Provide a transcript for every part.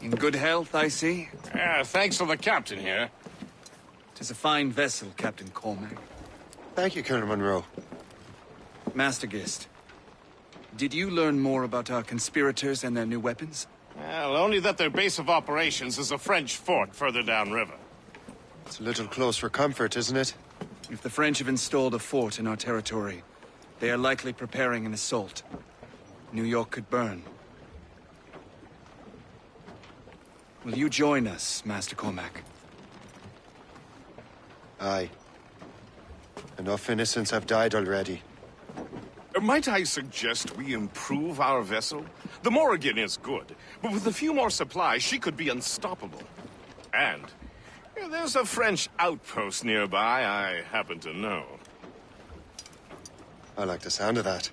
In good health, I see. Thanks for the captain here. 'Tis a fine vessel, Captain Cormac. Thank you, Colonel Monroe. Master Gist, did you learn more about our conspirators and their new weapons? Well, only that their base of operations is a French fort further downriver. It's a little close for comfort, isn't it? If the French have installed a fort in our territory, they are likely preparing an assault. New York could burn. Will you join us, Master Cormac? Aye. Enough innocents have died already. Might I suggest we improve our vessel? The Morrigan is good, but with a few more supplies, she could be unstoppable. And there's a French outpost nearby I happen to know. I like the sound of that.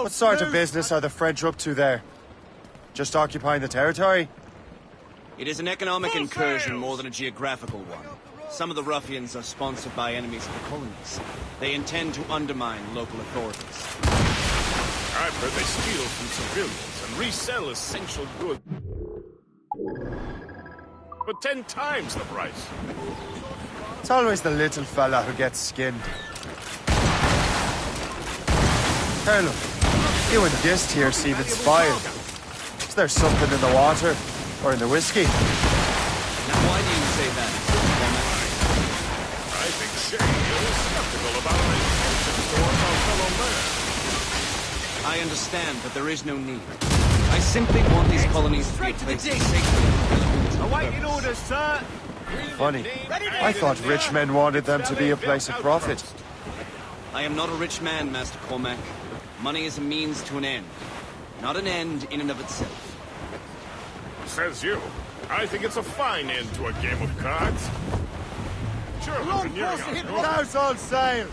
What sort of business are the French up to there? Just occupying the territory? It is an economic incursion more than a geographical one. Some of the ruffians are sponsored by enemies of the colonies. They intend to undermine local authorities. I've heard they steal from civilians and resell essential goods. But 10 times the price. It's always the little fella who gets skinned. Colonel, you and Gist here seem inspired. Is there something in the water? Or in the whiskey? Now why do you say that? I think Shay is skeptical about our intentions towards our fellow man. I understand, but there is no need. I simply want these colonies to be a place of safety. Awaiting orders, sir! Funny. I thought rich men wanted them to be a place of profit. I am not a rich man, Master Cormac. Money is a means to an end, not an end in and of itself. Says you. I think it's a fine end to a game of cards. Sure, House on sail!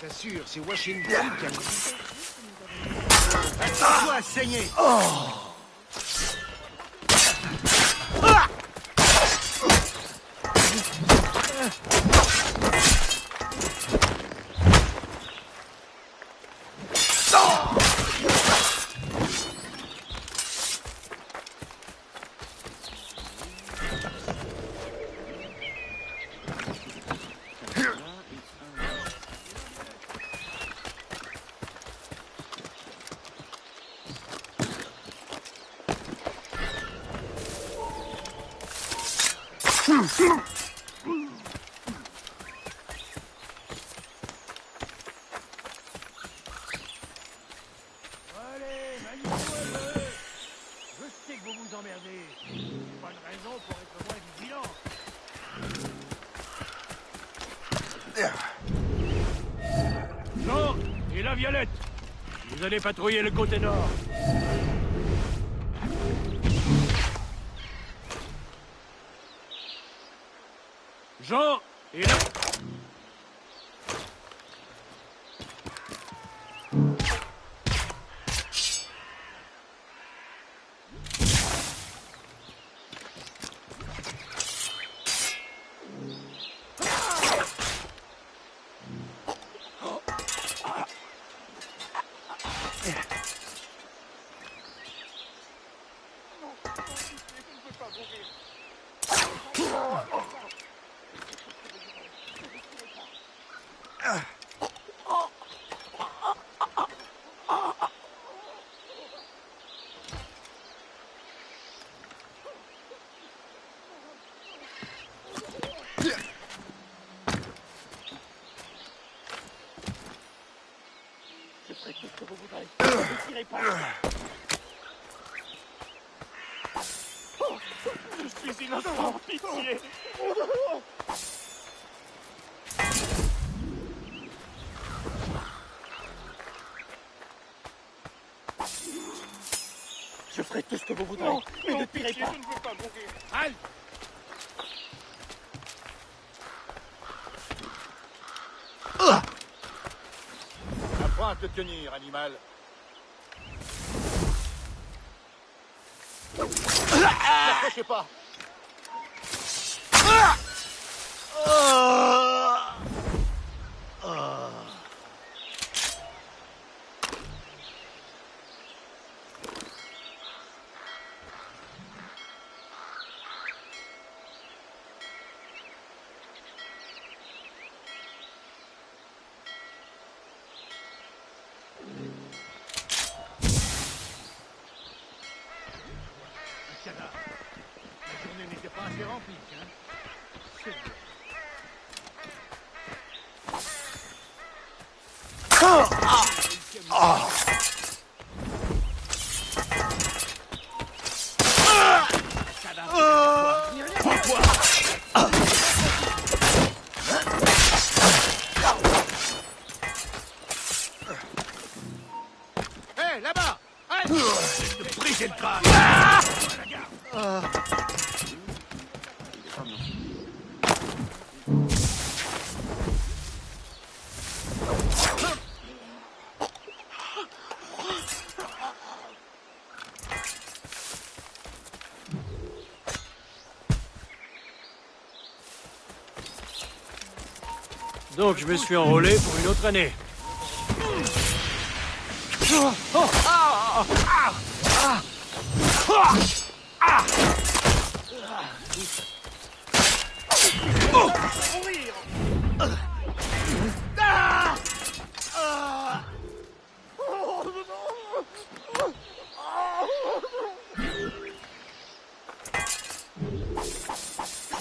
Sûr, c'est Washington qui a... Toi, saigner! Oh! Jean et la Violette, vous allez patrouiller le côté nord. Jean et la... ferai tout ce que vous voudrez. Ne tirez pas. Oh, je suis innocent, pitié. Je ferai tout ce que vous voudrez, mais ne tirez pas. Je ne veux pas mourir. Halte! Apprends à te tenir, animal. N'approchez pas. La journée n'était pas assez remplie, hein. C'est vrai. Hé, là-bas! Hey! Brisez le crâne! Donc je me suis enrôlé pour une autre année. Je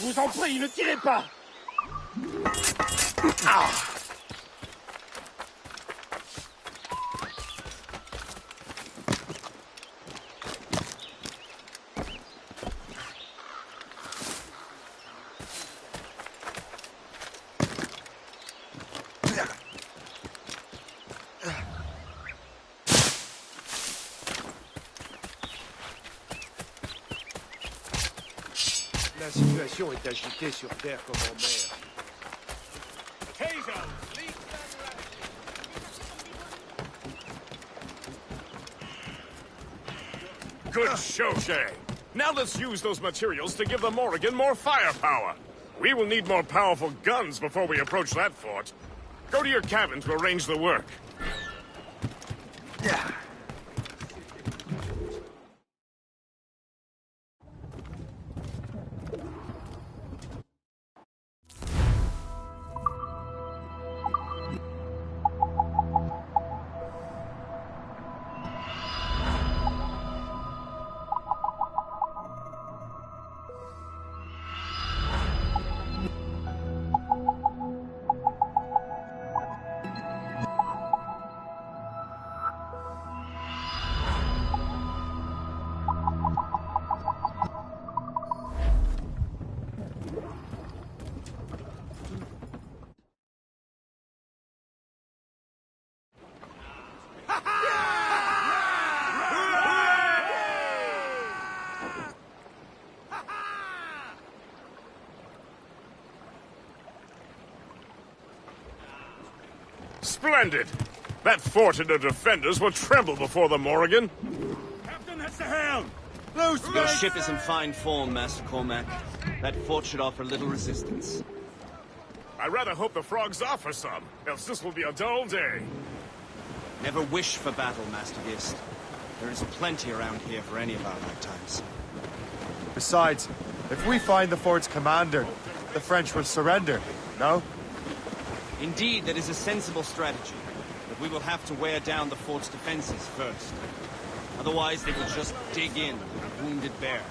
vous en prie, ne tirez pas! La situation est agitée sur Terre comme en mer. Good show, Shay. Now let's use those materials to give the Morrigan more firepower. We will need more powerful guns before we approach that fort. Go to your cabin to arrange the work. Splendid! That fort and the defenders will tremble before the Morrigan. Captain, that's the helm! Your ship is in fine form, Master Cormac. That fort should offer little resistance. I rather hope the frogs offer some, else this will be a dull day. Never wish for battle, Master Gist. There is plenty around here for any of our lifetimes. Besides, if we find the fort's commander, the French will surrender, no? Indeed, that is a sensible strategy. But we will have to wear down the fort's defenses first. Otherwise, they will just dig in like a wounded bear.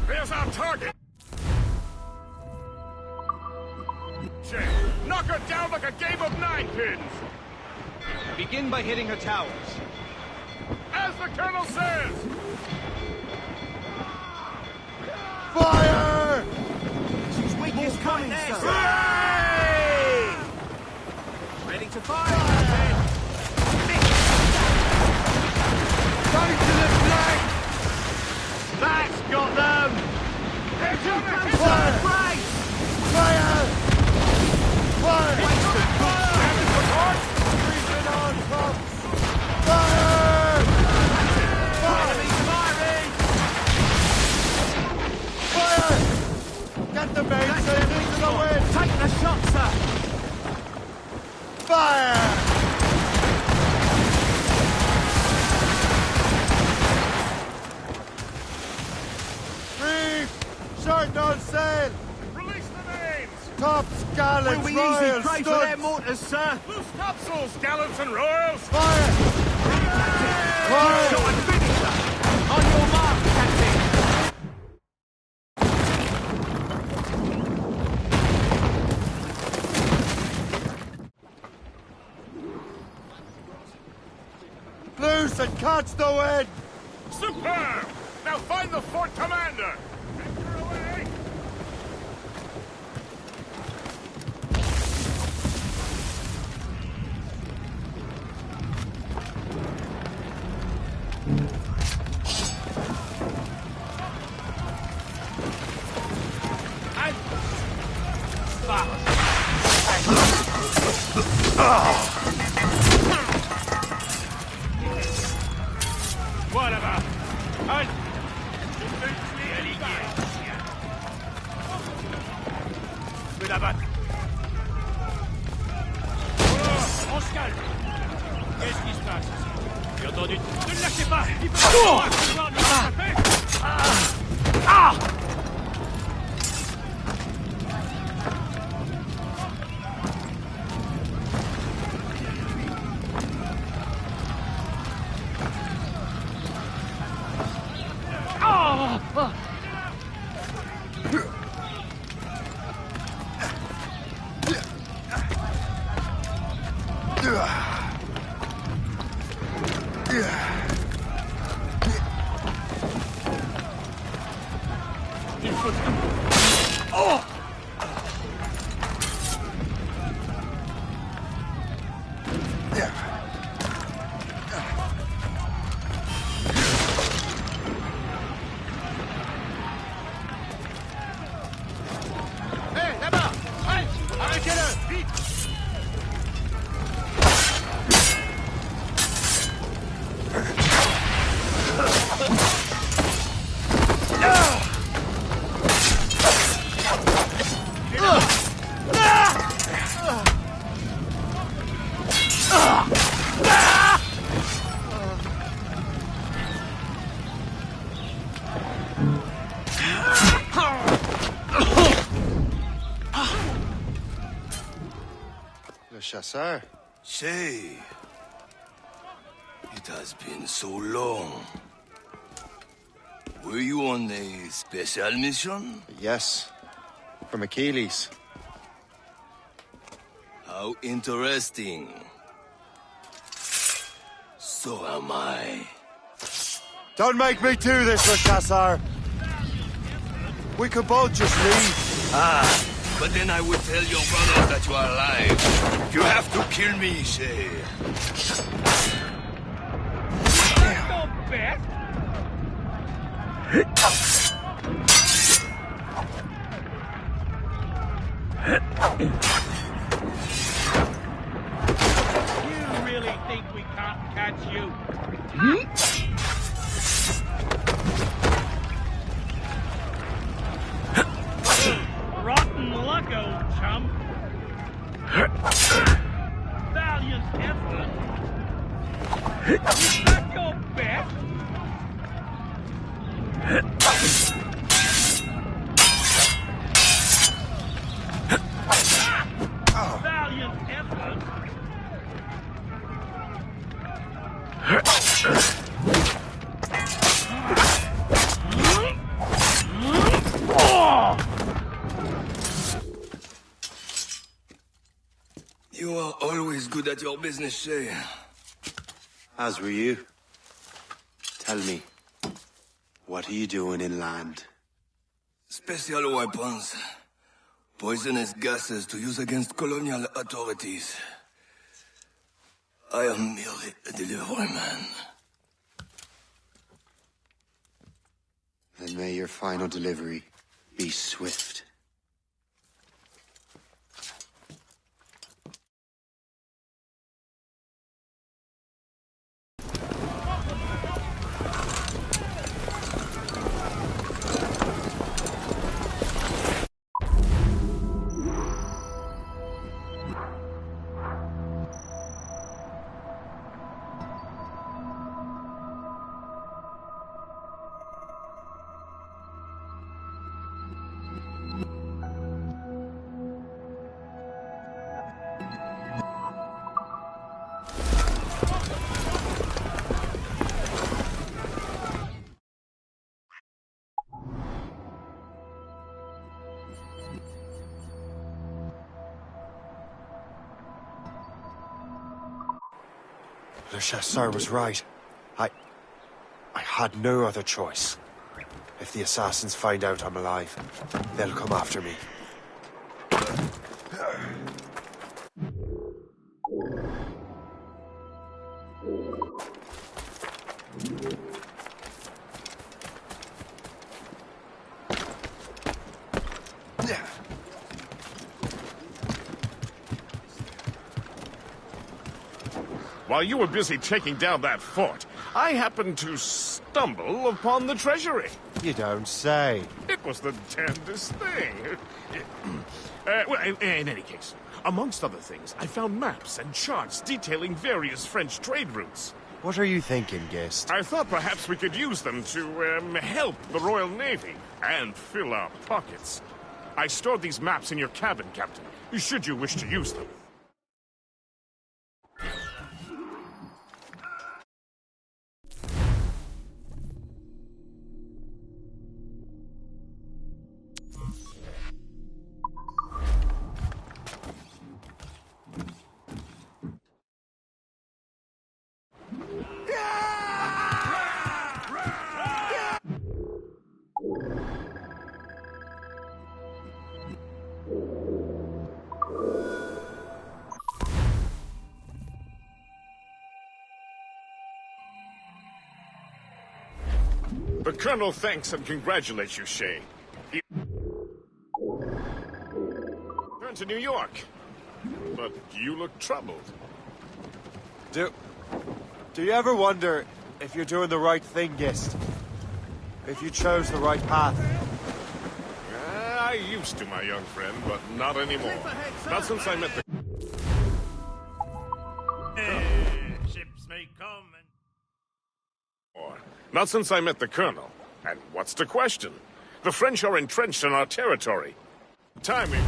There's our target! Knock her down like a game of ninepins! Begin by hitting her towers. As the Colonel says! Fire! She's weak is coming, sir. Ready to fire! Going to the flank! That's got them! Fire! Fire! Fire! Breathing on top! Fire! Fire! Get the main sail into the wind! Take the shot, sir! Fire! Reef! Short on sail! Release the names! Tops, gallants, We'll be royals, easy prey for their studs! mortars, sir! Loose topsails, gallants and royals! Fire! Fire! Shot and finisher! On your mark, Captain! Loose and catch the wind! Superb! Now find the fort commander! Anchor away! Voilà. Halt! Je vais la battre. Oh, on se calme. Qu'est-ce qui se passe ici? J'ai entendu. Ne le lâchez pas! Il faut pouvoir nous rattraper! Il faut tout. Oh! Hé, là-bas! Halt! Arrêtez-le! Vite! Le chasseur. Say, it has been so long. Were you on a special mission? Yes. From Achilles. How interesting. So am I. Don't make me do this, Le Chasseur. We could both just leave. But then I would tell your brothers that you are alive. You have to kill me, Shay. Not bad. You really think we can't catch you? Rotten luck, old chum. Valiant effort. Is that your best? Valiant effort. good at your business, Shay. As were you. Tell me, what are you doing inland? Special weapons. Poisonous gases to use against colonial authorities. I am merely a delivery man. Then may your final delivery be swift. Le Chasseur was right. I had no other choice. If the assassins find out I'm alive, they'll come after me. While you were busy taking down that fort, I happened to stumble upon the treasury. You don't say. It was the damnedest thing. Well, in any case, amongst other things, I found maps and charts detailing various French trade routes. What are you thinking, Gist? I thought perhaps we could use them to help the Royal Navy and fill our pockets. I stored these maps in your cabin, Captain, should you wish to use them. The Colonel thanks and congratulates you, Shay. He returned to New York, but you look troubled. Do you ever wonder if you're doing the right thing, Gist? If you chose the right path? I used to, my young friend, but not anymore. Not since I met the... Ships may come and... Not since I met the Colonel. And what's the question? The French are entrenched in our territory. Timing.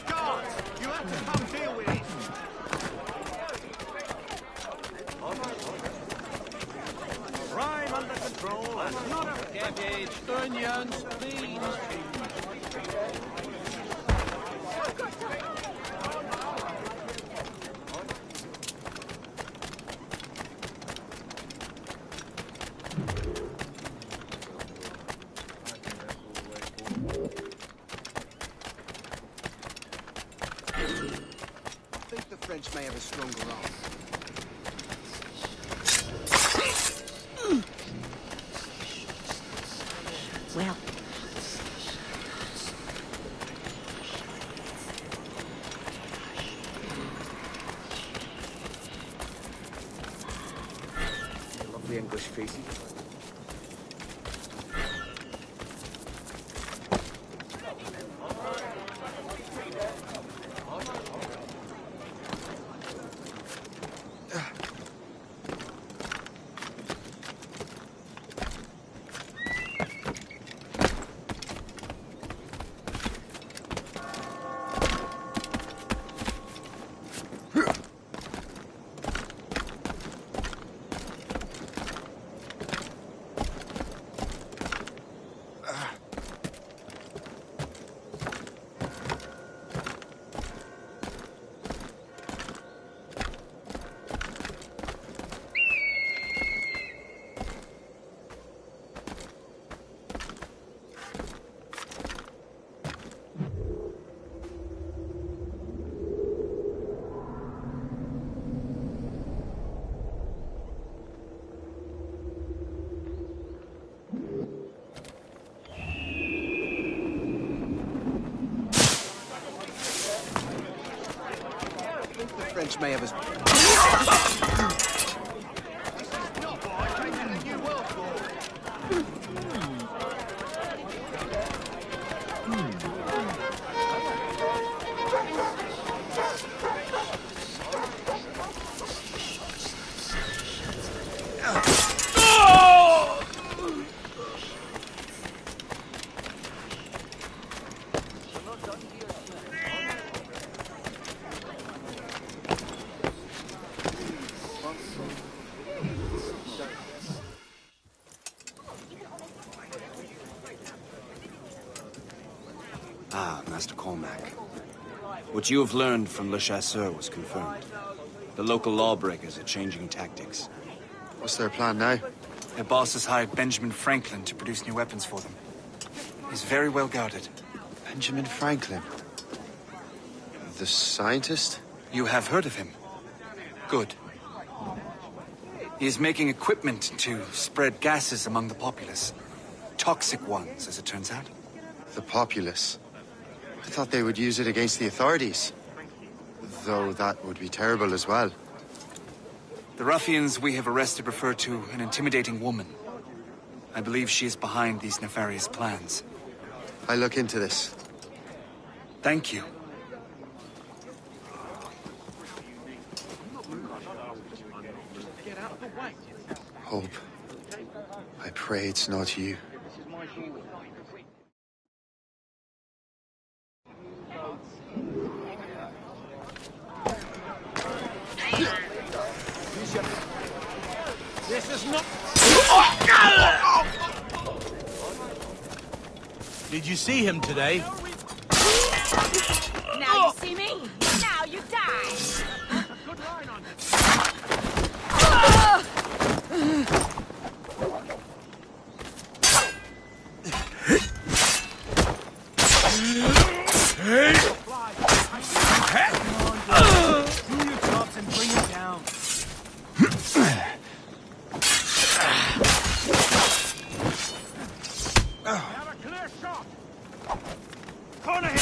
Guards, you have to come deal with it. Crime under control and not a cabbage, onions, beans, I think the French may have a stronger arm. Well, Lovely English feces. French may have a... Ah, Master Cormac. What you have learned from Le Chasseur was confirmed. The local lawbreakers are changing tactics. What's their plan now? Their boss has hired Benjamin Franklin to produce new weapons for them. He's very well guarded. Benjamin Franklin? The scientist? You have heard of him? Good. He is making equipment to spread gases among the populace. Toxic ones, as it turns out. The populace? I thought they would use it against the authorities. Though that would be terrible as well. The ruffians we have arrested refer to an intimidating woman. I believe she is behind these nefarious plans. I'll look into this. Thank you. Hope. I pray it's not you. This is not... Did you see him today? now you see me. Now you die. Good line on it. Do your jobs and bring him down. Have a clear shot. Corner him.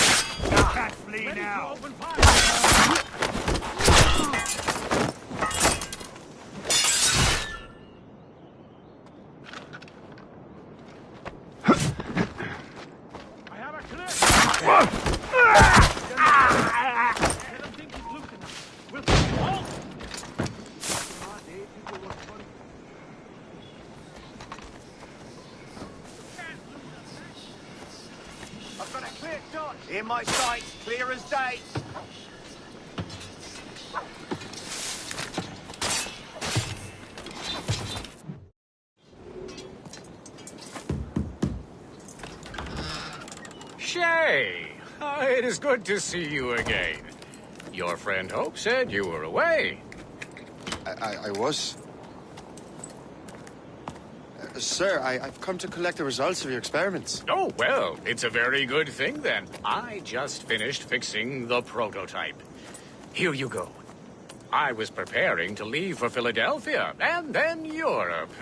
Can't flee now. Open fire. I have a clear shot. Let him think he's loose enough. We'll take him home. I've got a clear shot. In my sights, clear as day. Shay! It is good to see you again. Your friend Hope said you were away. I was. Sir, I've come to collect the results of your experiments. Oh, well, it's a very good thing then. I just finished fixing the prototype. Here you go. I was preparing to leave for Philadelphia and then Europe.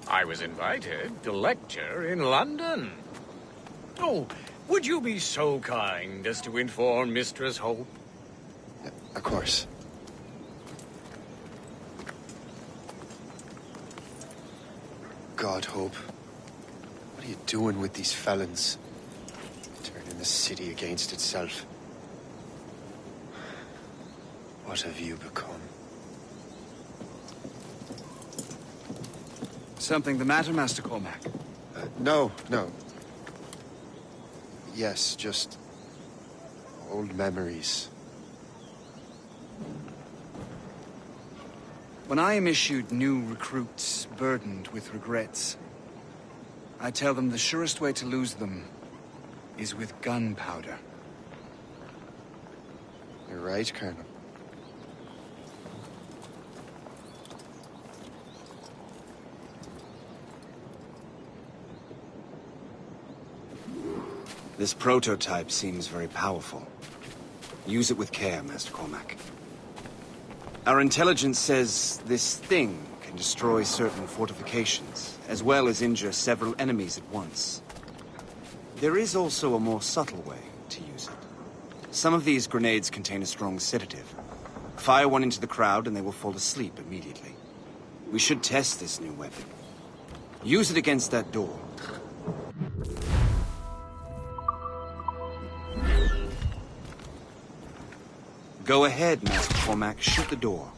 I was invited to lecture in London. Oh, would you be so kind as to inform Mistress Hope? Of course. God, Hope. What are you doing with these felons? Turning the city against itself. What have you become? Something the matter, Master Cormac? No. Yes, just old memories. When I am issued new recruits burdened with regrets, I tell them the surest way to lose them is with gunpowder. You're right, Colonel. This prototype seems very powerful. Use it with care, Master Cormac. Our intelligence says this thing can destroy certain fortifications, as well as injure several enemies at once. There is also a more subtle way to use it. Some of these grenades contain a strong sedative. Fire one into the crowd and they will fall asleep immediately. We should test this new weapon. Use it against that door. Go ahead, Master Cormac. Shoot the door.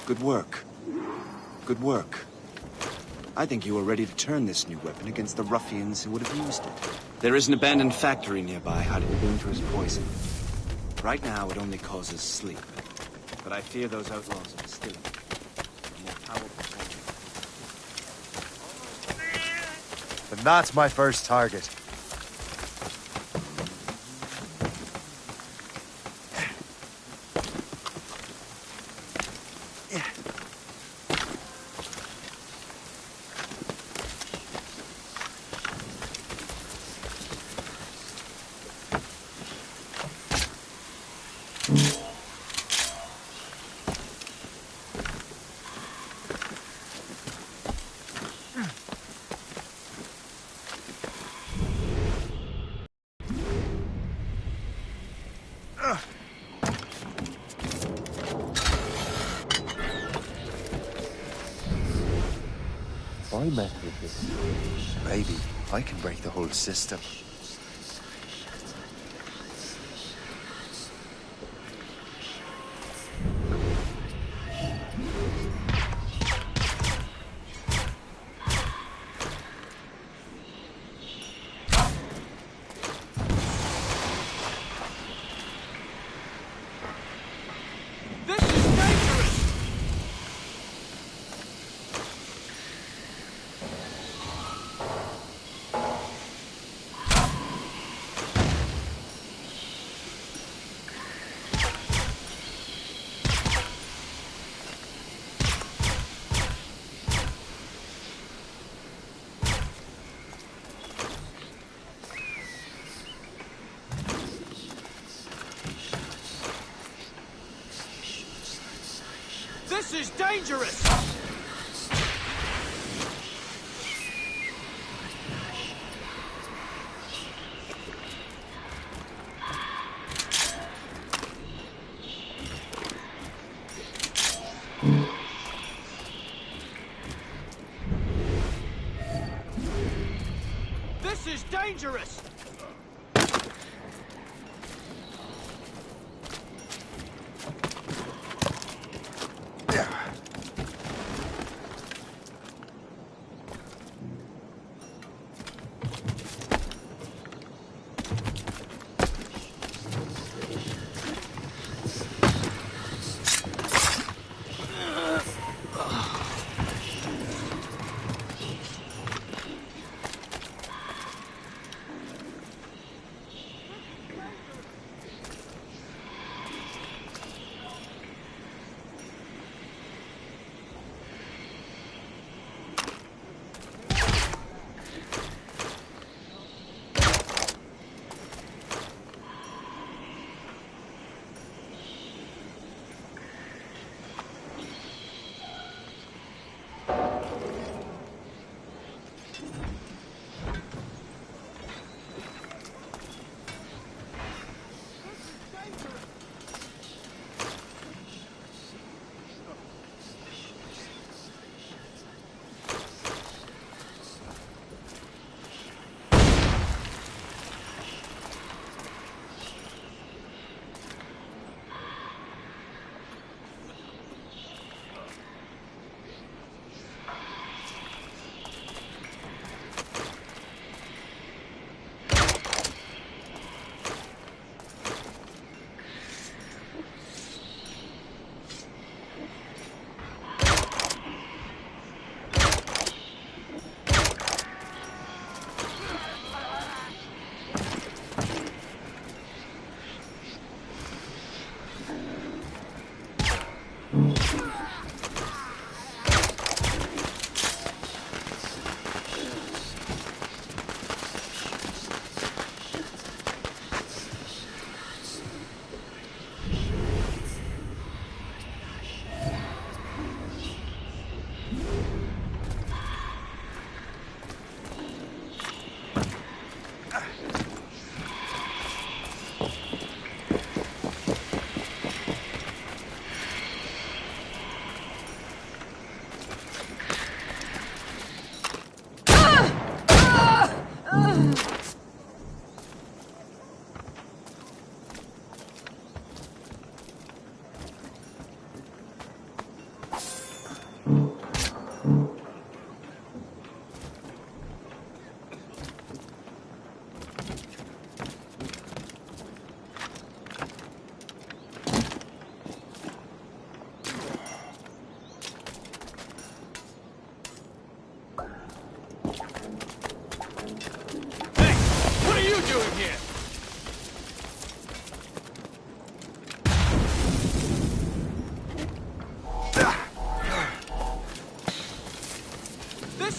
Good work. Good work. I think you are ready to turn this new weapon against the ruffians who would have used it. There is an abandoned factory nearby hiding a dangerous poison. Right now, it only causes sleep. But I fear those outlaws are distilling a more powerful form. And that's my first target. I mess with this, maybe I can break the whole system. This is dangerous! This is dangerous! This is dangerous!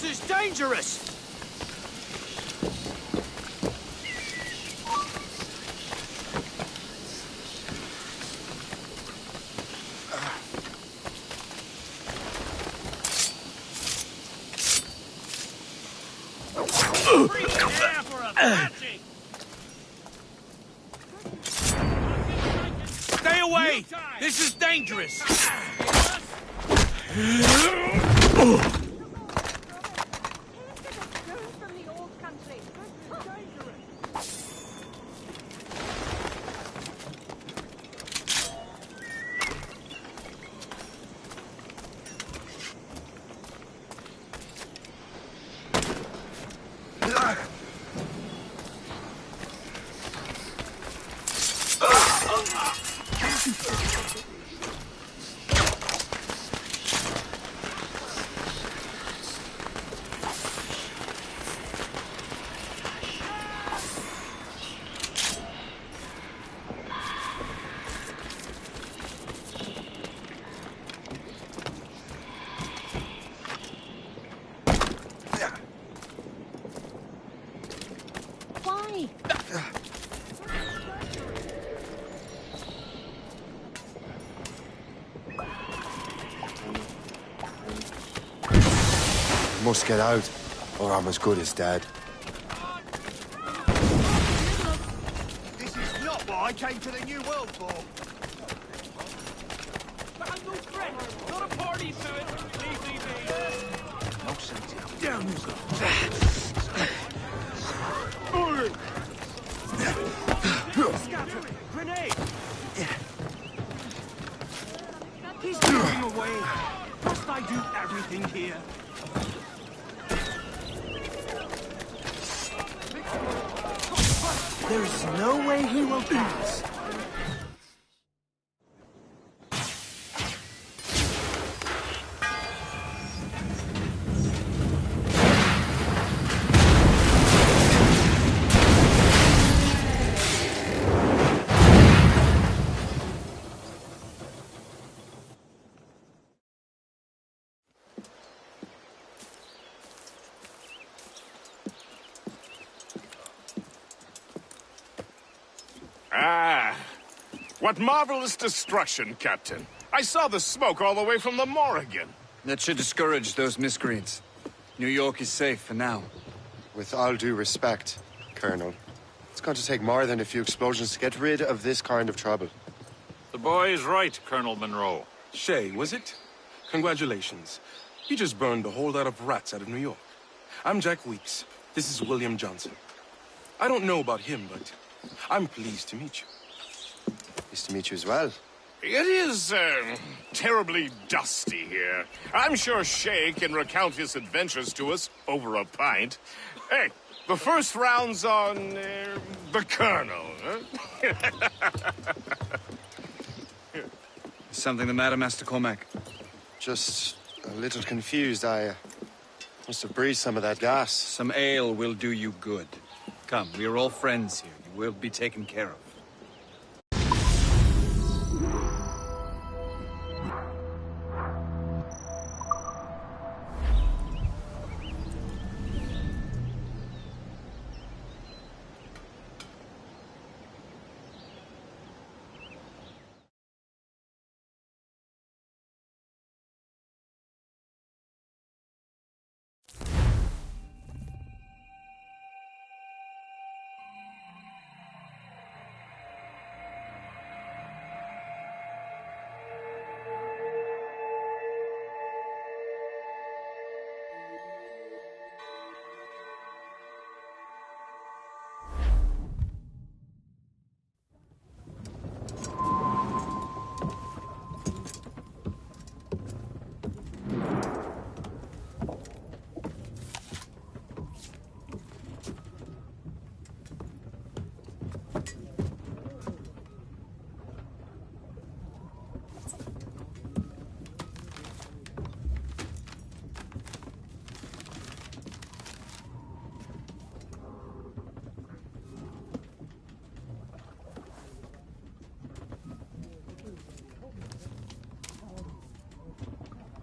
is dangerous! Stay away! This is dangerous! Why? Must get out, or I'm as good as dead. This is not what I came to the New World for. But I'm no threat. Not a party to it. Leave me be. No sense. Down you go. Scatter! Grenade! He's moving away. Must I do everything here? There is no way he will pass. Ah, what marvelous destruction, Captain. I saw the smoke all the way from the Morrigan. That should discourage those miscreants. New York is safe for now. With all due respect, Colonel, it's going to take more than a few explosions to get rid of this kind of trouble. The boy is right, Colonel Monroe. Shay, was it? Congratulations. You just burned a whole lot of rats out of New York. I'm Jack Weeks. This is William Johnson. I don't know about him, but I'm pleased to meet you. Nice to meet you as well. It is, terribly dusty here. I'm sure Shay can recount his adventures to us over a pint. Hey, the first round's on, the Colonel, huh? Something the matter, Master Cormac? Just a little confused. I must have breathed some of that gas. Some ale will do you good. Come, we are all friends here. You will be taken care of.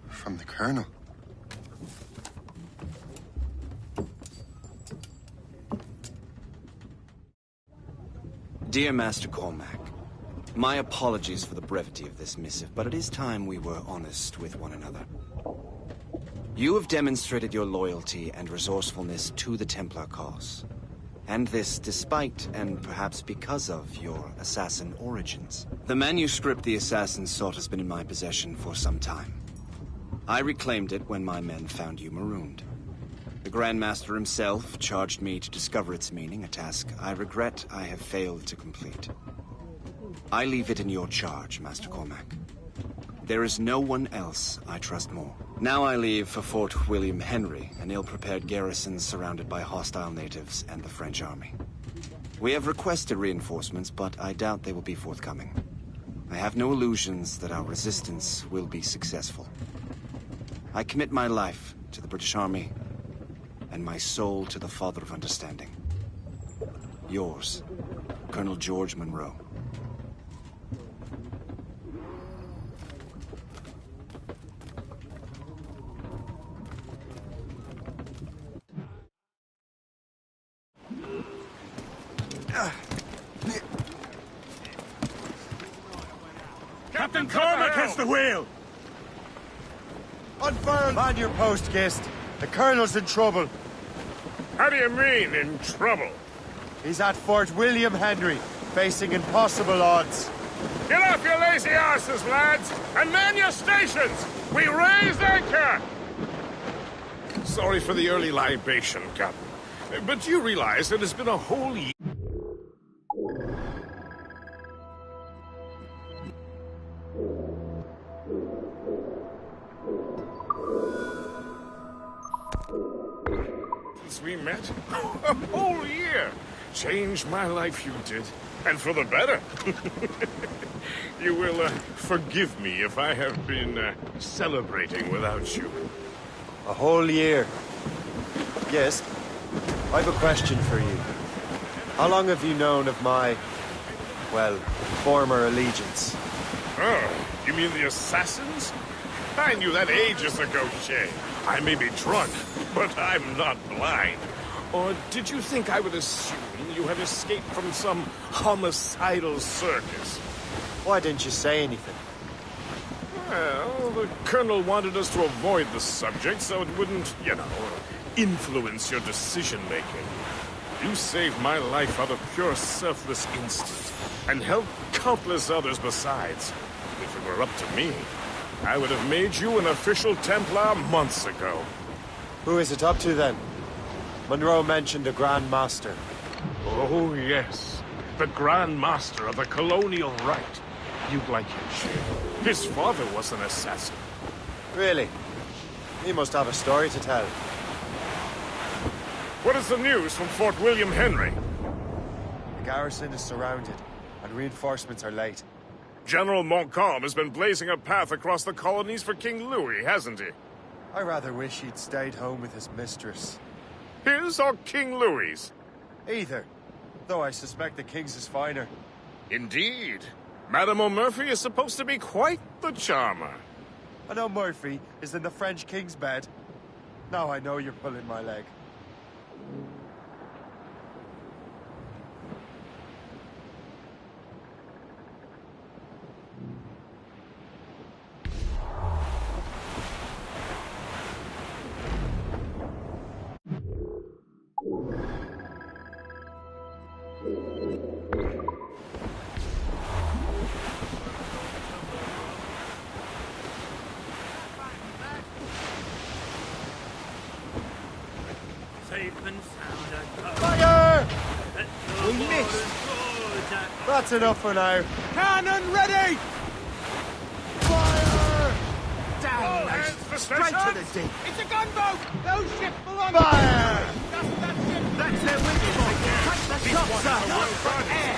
From the Colonel. Dear Master Cormac, my apologies for the brevity of this missive, but it is time we were honest with one another. You have demonstrated your loyalty and resourcefulness to the Templar cause. And this despite, and perhaps because of, your assassin origins. The manuscript the assassins sought has been in my possession for some time. I reclaimed it when my men found you marooned. The Grand Master himself charged me to discover its meaning, a task I regret I have failed to complete. I leave it in your charge, Master Cormac. There is no one else I trust more. Now I leave for Fort William Henry, an ill-prepared garrison surrounded by hostile natives and the French army. We have requested reinforcements, but I doubt they will be forthcoming. I have no illusions that our resistance will be successful. I commit my life to the British Army, and my soul to the Father of Understanding. Yours, Colonel George Monroe. Captain Cormac has the wheel! Unfurl! Man your post, Gist. The Colonel's in trouble. How do you mean, in trouble? He's at Fort William Henry, facing impossible odds. Get off your lazy arses, lads, and man your stations! We raise anchor! Sorry for the early libation, Captain. But you realize it has been a whole year. Since we met? A whole year! Changed my life, you did. And for the better. You will forgive me if I have been celebrating without you. A whole year. Yes, I've a question for you. How long have you known of my, well, former allegiance? Oh, you mean the assassins? I knew that ages ago, Shay. I may be drunk, but I'm not blind. Or did you think I would assume you had escaped from some homicidal circus? Why didn't you say anything? Well, the Colonel wanted us to avoid the subject so it wouldn't, influence your decision-making. You saved my life out of pure selfless instinct, and helped countless others besides. If it were up to me, I would have made you an official Templar months ago. Who is it up to, then? Monroe mentioned a Grand Master. Oh, yes. The Grand Master of the Colonial Rite. You'd like him, Shay. His father was an assassin. Really? He must have a story to tell. What is the news from Fort William Henry? The garrison is surrounded, and reinforcements are late. General Montcalm has been blazing a path across the colonies for King Louis, hasn't he? I rather wish he'd stayed home with his mistress. His or King Louis's? Either. Though I suspect the King's is finer. Indeed. Madame O'Murphy is supposed to be quite the charmer. I know Murphy is in the French King's bed. Now I know you're pulling my leg. Fire! We missed! That's enough for now. Cannon ready! Fire! Down, straight to the deep. It's a gunboat! Those ships belong Fire! That's their windfall! Cut the shots up! Not air!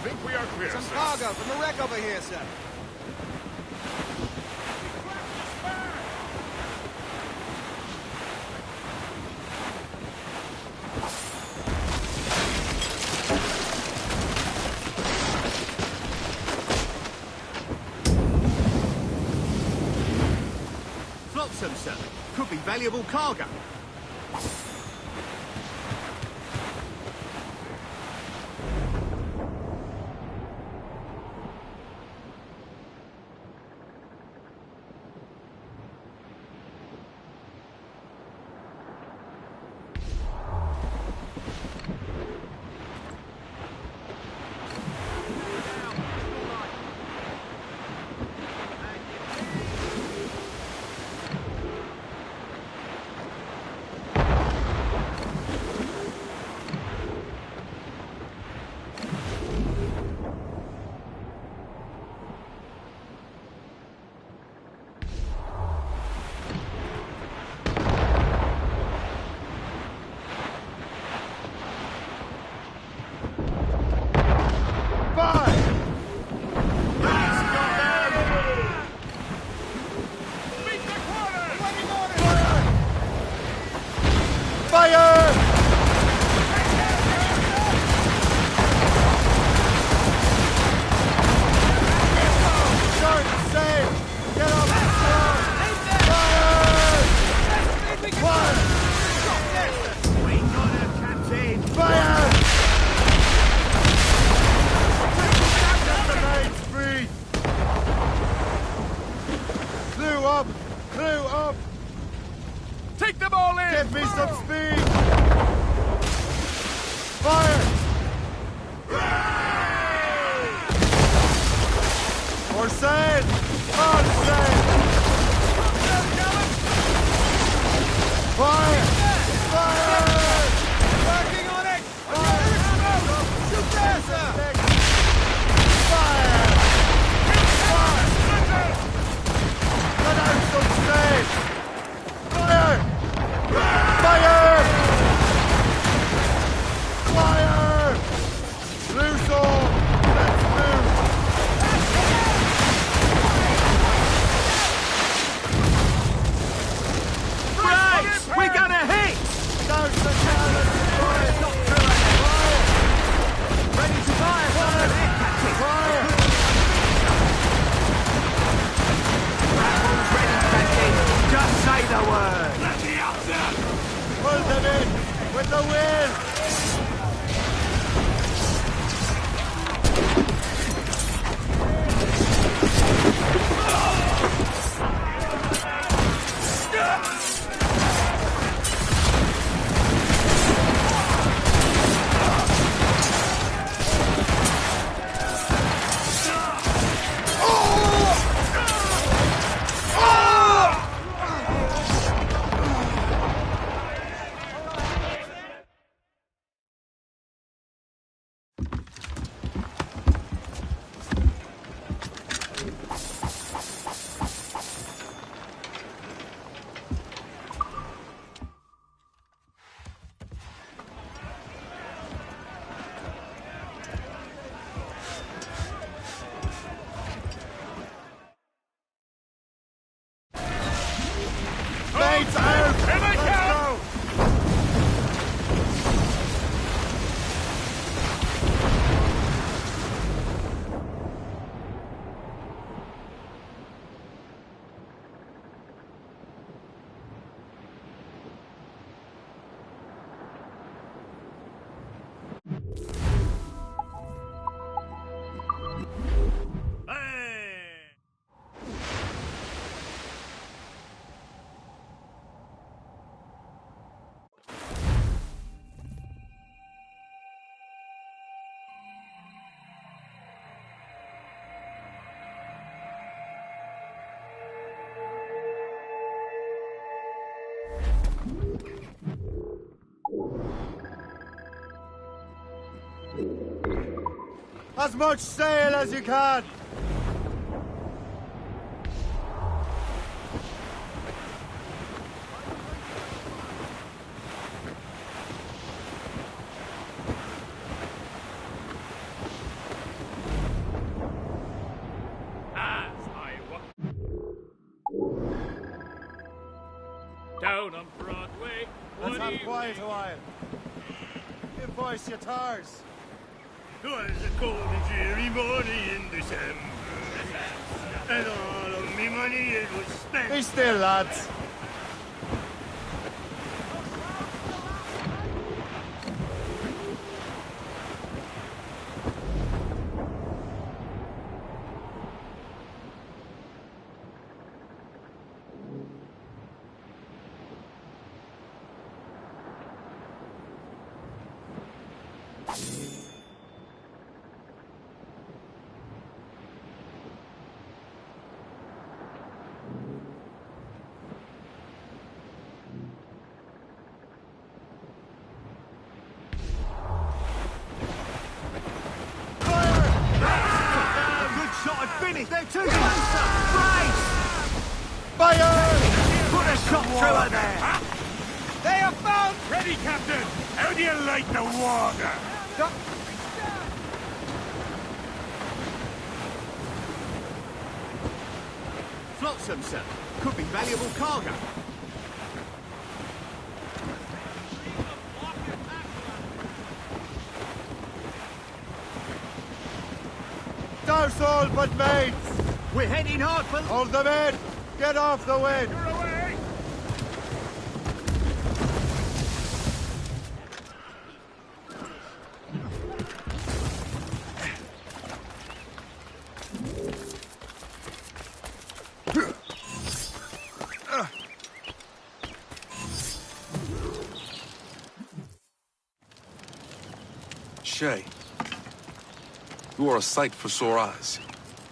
think we are clear, Some sir. cargo from the wreck over here, sir. Flotsam, sir. Could be valuable cargo. Take them all in! Give me some speed! Fire! Orsan! Orsan! Fire! Fire! Working on it! Shoot there, sir! Fire! Fire! Let out some steam! Fire! Fire! Fire! Loose all! Let's move! Right! We got a hit! Down the cannon! Fire! Not through it! Fire! Ready to fire, sir! Fire! Rifles ready, Captain! Just say the word! Let me out there! Pull them in! With the wind! Mates out! Here they Let's come! go! As much sail as you can! Down on Broadway. Let's have quiet a while. Give voice your tars. Twas a cold and dreary morning in December, and all of me money it was spent. Be still, lads. They're too close! Right! Fire! Put a shot through her there! They are found! Ready, Captain! How do you like the water? Flotsam, sir. Could be valuable cargo. Douse all but mates! We're heading hard for... Hold them in! Get off the wind! You're away! Shay, you are a sight for sore eyes.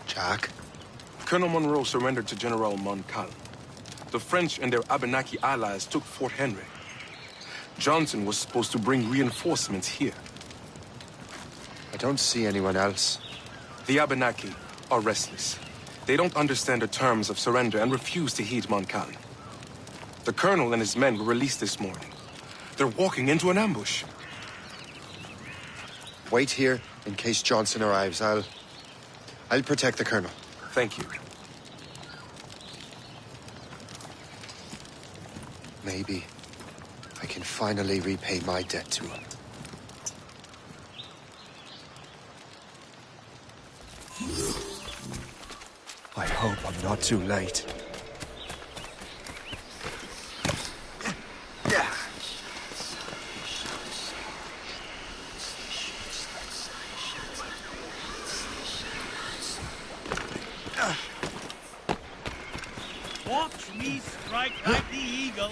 Jack? Colonel Monroe surrendered to General Montcalm. The French and their Abenaki allies took Fort Henry. Johnson was supposed to bring reinforcements here. I don't see anyone else. The Abenaki are restless. They don't understand the terms of surrender and refuse to heed Montcalm. The colonel and his men were released this morning. They're walking into an ambush. Wait here in case Johnson arrives. I'll protect the colonel. Thank you. Maybe I can finally repay my debt to him. I hope I'm not too late. Watch me strike like the eagle.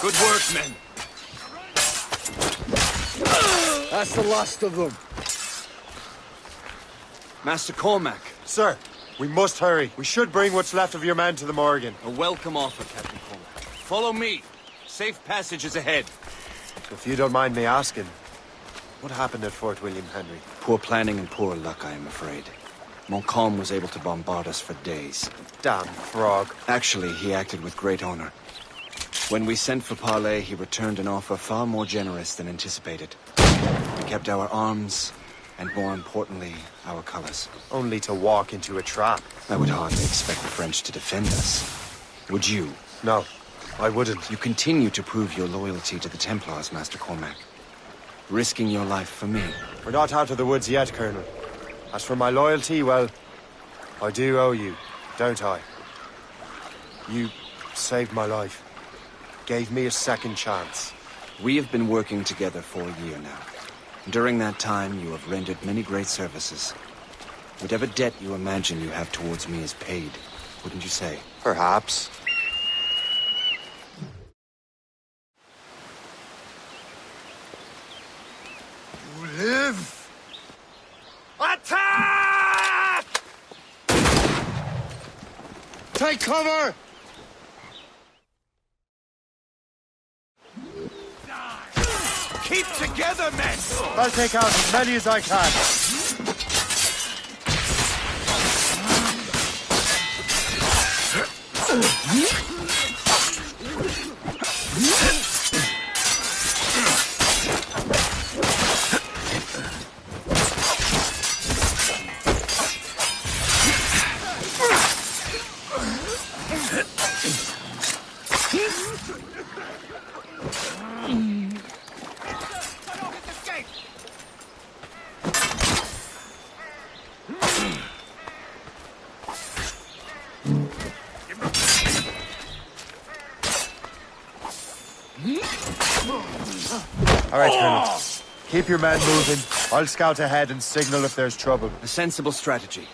Good work, men. That's the last of them. Master Cormac. Sir, we must hurry. We should bring what's left of your men to the Morgan. A welcome offer, Captain Cormac. Follow me. Safe passage is ahead. If you don't mind me asking, what happened at Fort William Henry? Poor planning and poor luck, I am afraid. Montcalm was able to bombard us for days. Damn frog. Actually, he acted with great honor. When we sent for parley, he returned an offer far more generous than anticipated. We kept our arms, and more importantly, our colors. Only to walk into a trap. I would hardly expect the French to defend us. Would you? No, I wouldn't. You continue to prove your loyalty to the Templars, Master Cormac. Risking your life for me. We're not out of the woods yet, Colonel. As for my loyalty, well, I do owe you, don't I? You saved my life. Gave me a second chance. We have been working together for a year now. During that time, you have rendered many great services. Whatever debt you imagine you have towards me is paid, wouldn't you say? Perhaps. Take cover! Keep together, men! I'll take out as many as I can. All right, Colonel. Keep your men moving. I'll scout ahead and signal if there's trouble. A sensible strategy.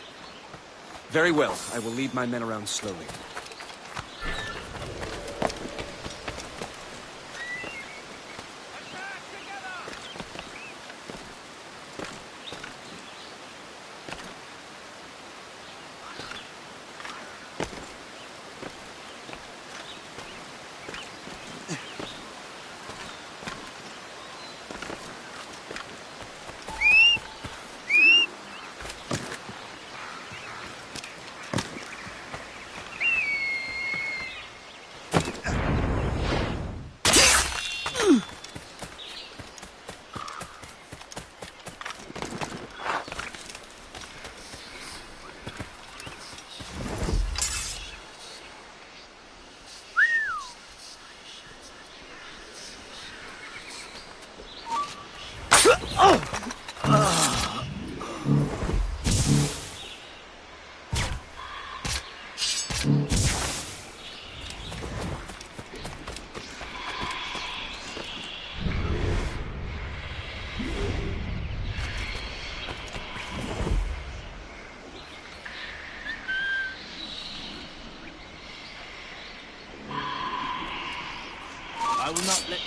Very well. I will lead my men around slowly. I will not let...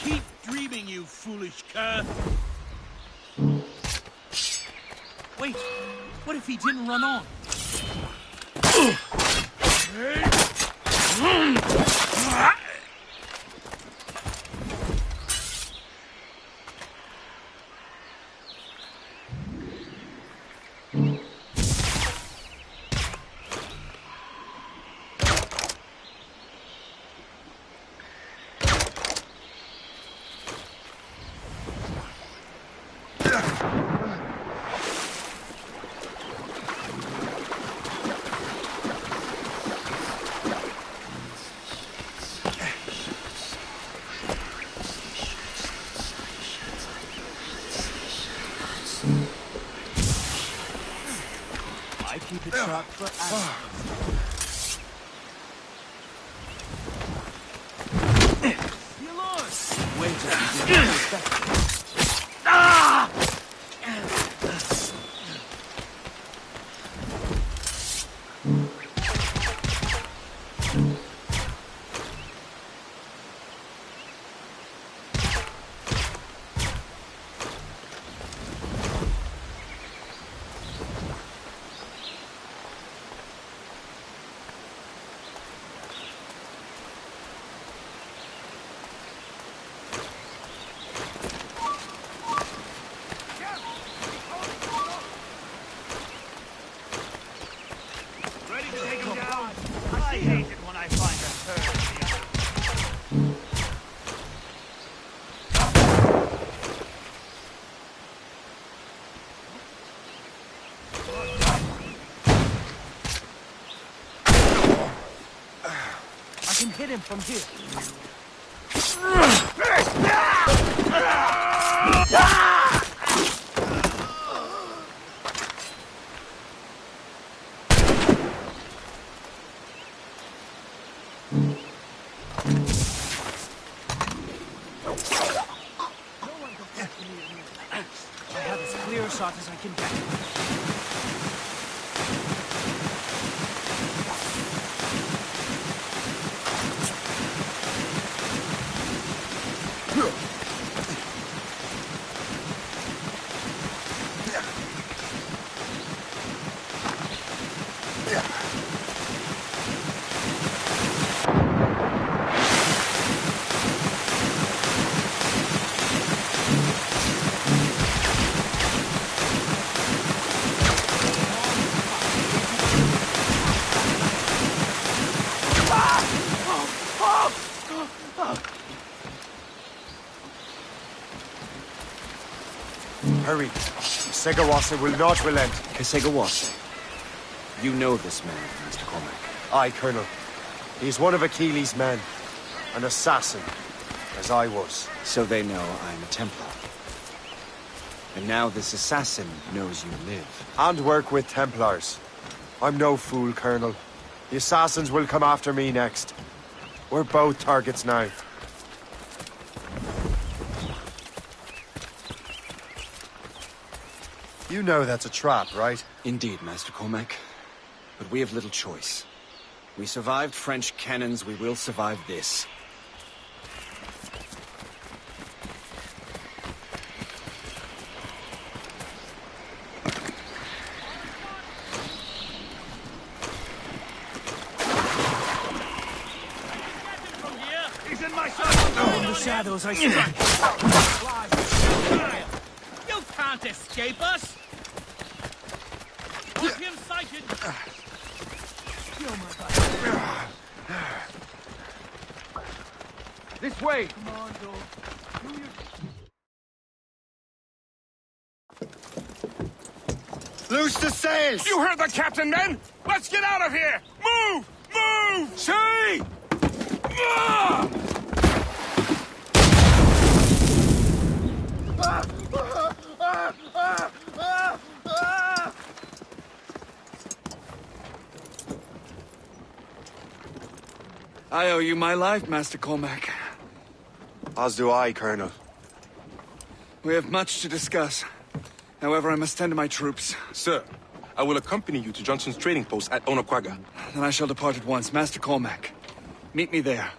Keep dreaming, you foolish cur! Wait, what if he didn't run on? I keep it sharp for hours. Your lord! Wait till you get respect. Ah! I hate it when I find a turd in the other. I can hit him from here. I have as clear a shot as I can get. Hurry. Segawasa will not relent. Kesegawasa. You know this man, Mr. Cormac. Aye, Colonel. He is one of Achilles' men. An assassin, as I was. So they know I'm a Templar. And now this assassin knows you live. And work with Templars. I'm no fool, Colonel. The assassins will come after me next. We're both targets now. You know that's a trap, right? Indeed, Master Cormac. But we have little choice. We survived French cannons, we will survive this. He's in my sight! In the shadows, I strike. You can't escape us! Got him sighted! This way! Come on, Joe. Loose the sails! You heard the captain, men! Let's get out of here! Move! Move! See! I owe you my life, Master Cormac. As do I, Colonel. We have much to discuss. However, I must tend to my troops. Sir, I will accompany you to Johnson's trading post at Onoquaga. Then I shall depart at once. Master Cormac, meet me there.